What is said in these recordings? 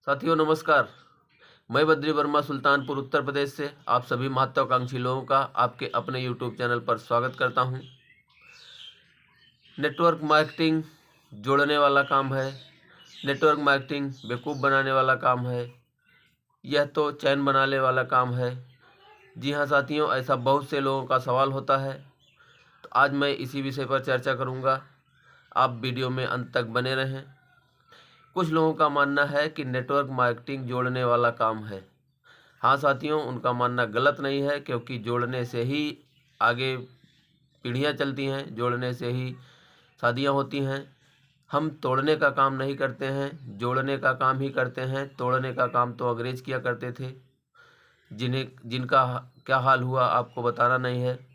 साथियों नमस्कार। मैं बद्री वर्मा सुल्तानपुर उत्तर प्रदेश से आप सभी महत्वाकांक्षी लोगों का आपके अपने यूट्यूब चैनल पर स्वागत करता हूं। नेटवर्क मार्केटिंग जोड़ने वाला काम है, नेटवर्क मार्केटिंग बेवकूफ़ बनाने वाला काम है, यह तो चैन बनाने वाला काम है। जी हाँ साथियों, ऐसा बहुत से लोगों का सवाल होता है, तो आज मैं इसी विषय पर चर्चा करूँगा। आप वीडियो में अंत तक बने रहें। कुछ लोगों का मानना है कि नेटवर्क मार्केटिंग जोड़ने वाला काम है। हाँ साथियों, उनका मानना गलत नहीं है, क्योंकि जोड़ने से ही आगे पीढ़ियाँ चलती हैं, जोड़ने से ही शादियाँ होती हैं। हम तोड़ने का काम नहीं करते हैं, जोड़ने का काम ही करते हैं। तोड़ने का काम तो अंग्रेज़ किया करते थे, जिनका क्या हाल हुआ आपको बताना नहीं है।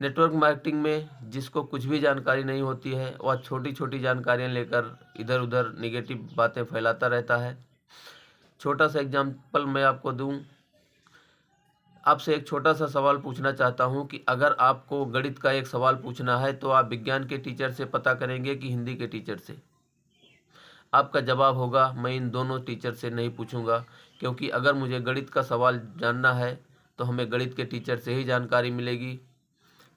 नेटवर्क मार्केटिंग में जिसको कुछ भी जानकारी नहीं होती है, वह छोटी छोटी जानकारियाँ लेकर इधर उधर निगेटिव बातें फैलाता रहता है। छोटा सा एग्जाम्पल मैं आपको दूं। आपसे एक छोटा सा सवाल पूछना चाहता हूं कि अगर आपको गणित का एक सवाल पूछना है तो आप विज्ञान के टीचर से पता करेंगे कि हिंदी के टीचर से? आपका जवाब होगा मैं इन दोनों टीचर से नहीं पूछूंगा, क्योंकि अगर मुझे गणित का सवाल जानना है तो हमें गणित के टीचर से ही जानकारी मिलेगी।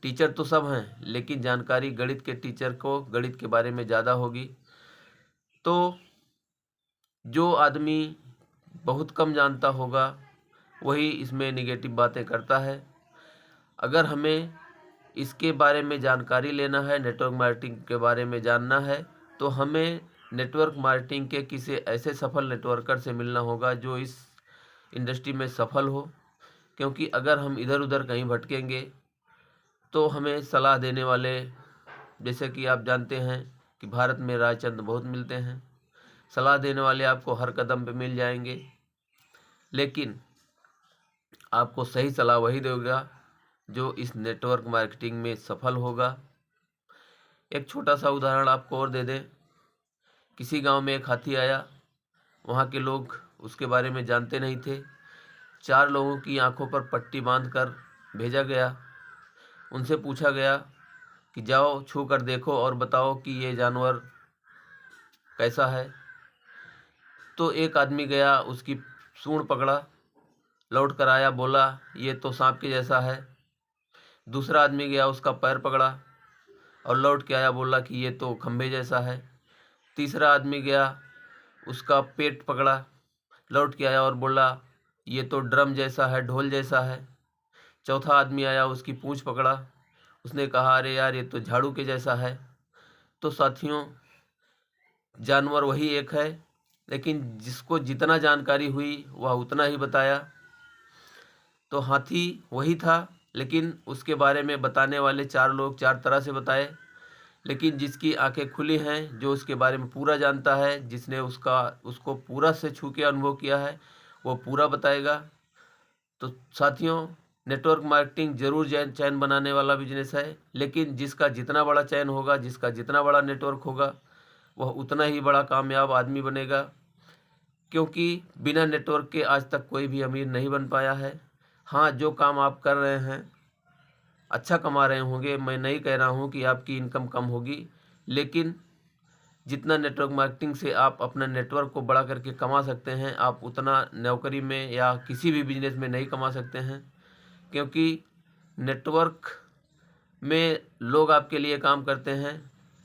टीचर तो सब हैं, लेकिन जानकारी गणित के टीचर को गणित के बारे में ज़्यादा होगी। तो जो आदमी बहुत कम जानता होगा वही इसमें निगेटिव बातें करता है। अगर हमें इसके बारे में जानकारी लेना है, नेटवर्क मार्केटिंग के बारे में जानना है, तो हमें नेटवर्क मार्केटिंग के किसी ऐसे सफल नेटवर्कर से मिलना होगा जो इस इंडस्ट्री में सफल हो। क्योंकि अगर हम इधर उधर कहीं भटकेंगे तो हमें सलाह देने वाले, जैसे कि आप जानते हैं कि भारत में रायचंद बहुत मिलते हैं, सलाह देने वाले आपको हर कदम पे मिल जाएंगे, लेकिन आपको सही सलाह वही देगा जो इस नेटवर्क मार्केटिंग में सफल होगा। एक छोटा सा उदाहरण आपको और दे दें। किसी गांव में एक हाथी आया, वहां के लोग उसके बारे में जानते नहीं थे। 4 लोगों की आंखों पर पट्टी बांधकर भेजा गया। उनसे पूछा गया कि जाओ छू कर देखो और बताओ कि ये जानवर कैसा है। तो एक आदमी गया, उसकी सूंड पकड़ा, लौट कर आया, बोला ये तो सांप के जैसा है। दूसरा आदमी गया, उसका पैर पकड़ा और लौट के आया, बोला कि ये तो खंभे जैसा है। तीसरा आदमी गया, उसका पेट पकड़ा, लौट के आया और बोला ये तो ड्रम जैसा है, ढोल जैसा है। चौथा आदमी आया, उसकी पूंछ पकड़ा, उसने कहा अरे यार ये तो झाड़ू के जैसा है। तो साथियों, जानवर वही एक है, लेकिन जिसको जितना जानकारी हुई वह उतना ही बताया। तो हाथी वही था, लेकिन उसके बारे में बताने वाले 4 लोग 4 तरह से बताए। लेकिन जिसकी आंखें खुली हैं, जो उसके बारे में पूरा जानता है, जिसने उसको पूरा से छू के अनुभव किया है, वो पूरा बताएगा। तो साथियों, नेटवर्क मार्केटिंग जरूर चैन बनाने वाला बिजनेस है, लेकिन जिसका जितना बड़ा चैन होगा, जिसका जितना बड़ा नेटवर्क होगा, वह उतना ही बड़ा कामयाब आदमी बनेगा। क्योंकि बिना नेटवर्क के आज तक कोई भी अमीर नहीं बन पाया है। हाँ, जो काम आप कर रहे हैं अच्छा कमा रहे होंगे, मैं नहीं कह रहा हूँ कि आपकी इनकम कम होगी, लेकिन जितना नेटवर्क मार्केटिंग से आप अपना नेटवर्क को बढ़ा करके कमा सकते हैं, आप उतना नौकरी में या किसी भी बिजनेस में नहीं कमा सकते हैं। क्योंकि नेटवर्क में लोग आपके लिए काम करते हैं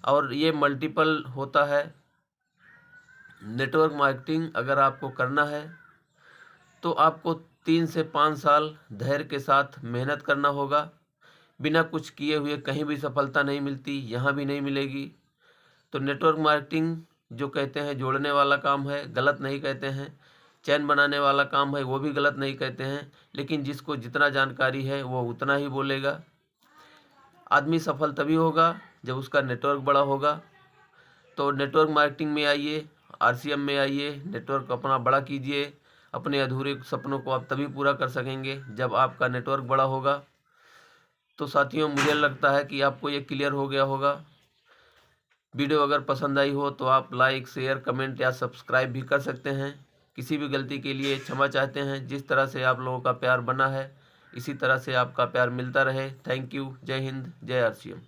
और ये मल्टीपल होता है। नेटवर्क मार्केटिंग अगर आपको करना है तो आपको 3 से 5 साल धैर्य के साथ मेहनत करना होगा। बिना कुछ किए हुए कहीं भी सफलता नहीं मिलती, यहाँ भी नहीं मिलेगी। तो नेटवर्क मार्केटिंग जो कहते हैं जोड़ने वाला काम है, गलत नहीं कहते हैं। चैन बनाने वाला काम है, वो भी गलत नहीं कहते हैं। लेकिन जिसको जितना जानकारी है वो उतना ही बोलेगा। आदमी सफल तभी होगा जब उसका नेटवर्क बड़ा होगा। तो नेटवर्क मार्केटिंग में आइए, आरसीएम में आइए, नेटवर्क अपना बड़ा कीजिए। अपने अधूरे सपनों को आप तभी पूरा कर सकेंगे जब आपका नेटवर्क बड़ा होगा। तो साथियों, मुझे लगता है कि आपको ये क्लियर हो गया होगा। वीडियो अगर पसंद आई हो तो आप लाइक, शेयर, कमेंट या सब्सक्राइब भी कर सकते हैं। किसी भी गलती के लिए क्षमा चाहते हैं। जिस तरह से आप लोगों का प्यार बना है, इसी तरह से आपका प्यार मिलता रहे। Thank you. जय हिंद, जय आरसीएम।